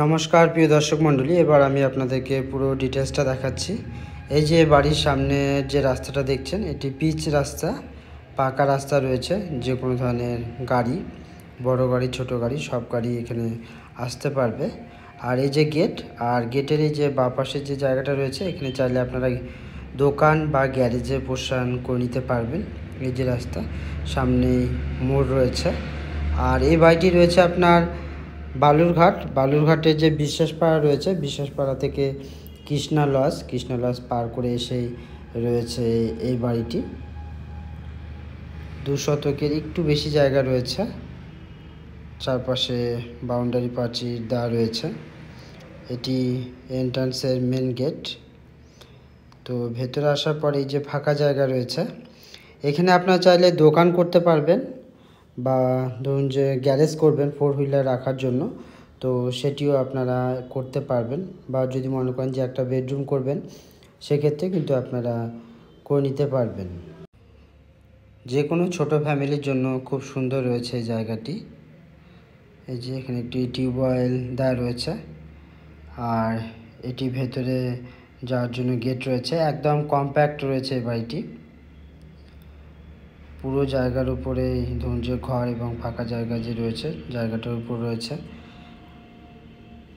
নমস্কার প্রিয় দর্শক মণ্ডলী, এবার আমি আপনাদেরকে পুরো ডিটেলসটা দেখাচ্ছি। এই যে বাড়ির সামনে যে রাস্তাটা দেখছেন, এটি পিচ রাস্তা, পাকা রাস্তা রয়েছে। যে কোনো ধরনের গাড়ি, বড় গাড়ি ছোট গাড়ি সব গাড়ি এখানে আসতে পারবে। আর এই যে গেট, আর গেটের এই যে বাঁ পাশের যে জায়গাটা রয়েছে, এখানে চাইলে আপনারা দোকান বা গ্যারেজে প্রস্থান করে নিতে পারবেন। এই যে রাস্তা, সামনেই মোড় রয়েছে। আর এই বাড়িটি রয়েছে আপনার বালুরঘাটের যে বিশ্বাসপাড়া রয়েছে, বিশ্বাসপাড়া থেকে কৃষ্ণা লজ পার করে এসেই রয়েছে এই বাড়িটি। 2 শতকের একটু বেশি জায়গা রয়েছে, চারপাশে বাউন্ডারি প্রাচীর দেওয়া রয়েছে। এটি এন্ট্রান্সের মেন গেট। তো ভেতরে আসার পরে এই যে ফাঁকা জায়গা রয়েছে, এখানে আপনারা চাইলে দোকান করতে পারবেন বা ধরুন যে গ্যারেজ করবেন 4 হুইলার রাখার জন্য, তো সেটিও আপনারা করতে পারবেন। বা যদি মনে করেন যে একটা বেডরুম করবেন, সেক্ষেত্রে কিন্তু আপনারা করে নিতে পারবেন। যে কোনো ছোট ফ্যামিলির জন্য খুব সুন্দর রয়েছে এই জায়গাটি। এই যে এখানে একটি টিউবওয়েল দেওয়া রয়েছে, আর এটি ভেতরে যাওয়ার জন্য গেট রয়েছে। একদম কম্প্যাক্ট রয়েছে এই বাড়িটি। পুরো জায়গার উপরে ধরুন যে ঘর এবং ফাঁকা জায়গা যে রয়েছে, জায়গাটার উপর রয়েছে।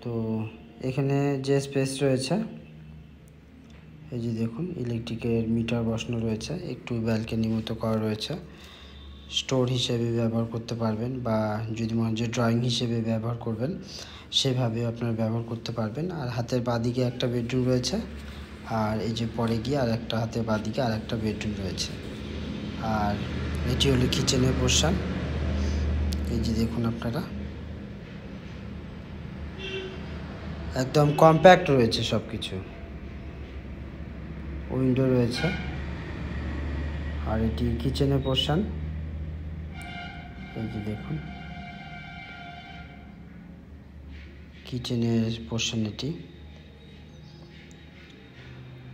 তো এখানে যে স্পেস রয়েছে, এই যে দেখুন ইলেকট্রিকের মিটার বসানো রয়েছে, একটু ব্যালকনি মতো করা রয়েছে। স্টোর হিসেবে ব্যবহার করতে পারবেন, বা যদি মনে হয় যে ড্রয়িং হিসেবে ব্যবহার করবেন, সেভাবে আপনারা ব্যবহার করতে পারবেন। আর হাতের বাঁদিকে একটা বেডরুম রয়েছে, আর এই যে পরে গিয়ে আর একটা হাতের বাঁদিকে আর একটা বেডরুম রয়েছে। আর এটি হলো কিচেনের পোর্শন। এই যে দেখুন আপনারা, একদম কম্প্যাক্ট রয়েছে সব কিছু। উইন্ডো রয়েছে, আর এটি কিচেনের পোর্শন। এই যে দেখুন কিচেনের পোর্শন। এটি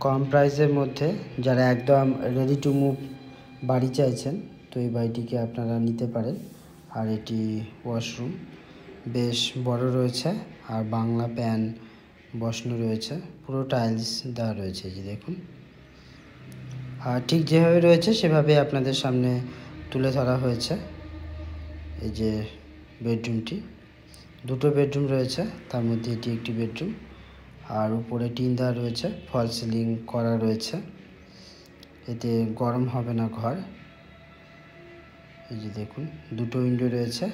কম প্রাইসের মধ্যে যারা একদম রেডি টু মুভ বাড়ি চাইছেন, তো এই বাড়িটিকে আপনারা নিতে পারেন। আর এটি ওয়াশরুম বেশ বড় রয়েছে, আর বাংলা প্যান বসানো রয়েছে, পুরো টাইলস দেওয়া রয়েছে। যে দেখুন, আর ঠিক যেভাবে রয়েছে সেভাবে আপনাদের সামনে তুলে ধরা হয়েছে। এই যে বেডরুমটি, 2টো বেডরুম রয়েছে, তার মধ্যে এটি একটি বেডরুম। আর উপরে টিন দেওয়া রয়েছে, ফল সিলিং করা রয়েছে, এতে গরম হবে না ঘর। এই যে দেখুন 2টো উইন্ডো রয়েছে,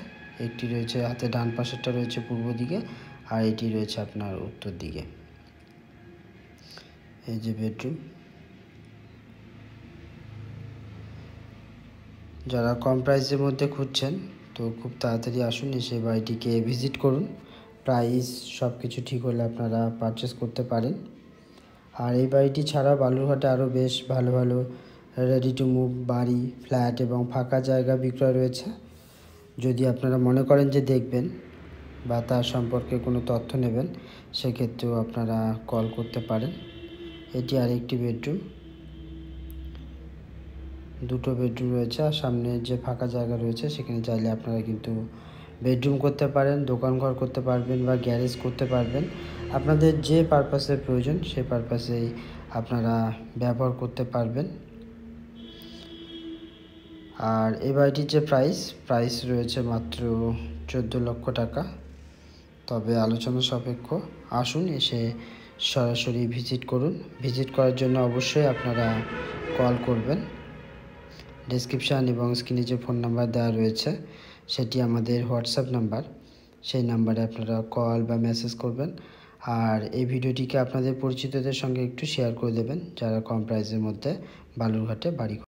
একটি রয়েছে হাতে ডান পাশেরটা রয়েছে পূর্ব দিকে, আর এটি রয়েছে আপনার উত্তর দিকে। এই যে বেডরুম। যারা কম প্রাইসের মধ্যে খুঁজছেন, তো খুব তাড়াতাড়ি আসুন, এসে বাড়িটিকে ভিজিট করুন। প্রাইস সব কিছু ঠিক হলে আপনারা পারচেস করতে পারেন। আর এই বাড়িটি ছাড়া বালুরঘাটে আরও বেশ ভালো ভালো রেডি টু মুভ বাড়ি, ফ্ল্যাট এবং ফাঁকা জায়গা বিক্রয় রয়েছে। যদি আপনারা মনে করেন যে দেখবেন বা তার সম্পর্কে কোনো তথ্য নেবেন, সেক্ষেত্রেও আপনারা কল করতে পারেন। এটি আরেকটি বেডরুম, 2টো বেডরুম রয়েছে, আর সামনে যে ফাঁকা জায়গা রয়েছে সেখানে চাইলে আপনারা কিন্তু বেডরুম করতে পারেন, দোকান ঘর করতে পারবেন, বা গ্যারেজ করতে পারবেন। আপনাদের যে পারপাসের প্রয়োজন সেই পারপাসেই আপনারা ব্যবহার করতে পারবেন। আর এই বাড়িটির যে প্রাইস রয়েছে মাত্র 14 লক্ষ টাকা। তবে আলোচনা সাপেক্ষ। আসুন এসে সরাসরি ভিজিট করুন। ভিজিট করার জন্য অবশ্যই আপনারা কল করবেন। ডেসক্রিপশান এবং স্ক্রিনে যে ফোন নাম্বার দেওয়া রয়েছে সেটি আমাদের হোয়াটসঅ্যাপ নাম্বার। সেই নাম্বারে আপনারা কল বা মেসেজ করবেন। আর এই ভিডিওটিকে আপনাদের পরিচিতদের সঙ্গে একটু শেয়ার করে দেবেন যারা কম প্রাইসের মধ্যে বালুরঘাটে বাড়ি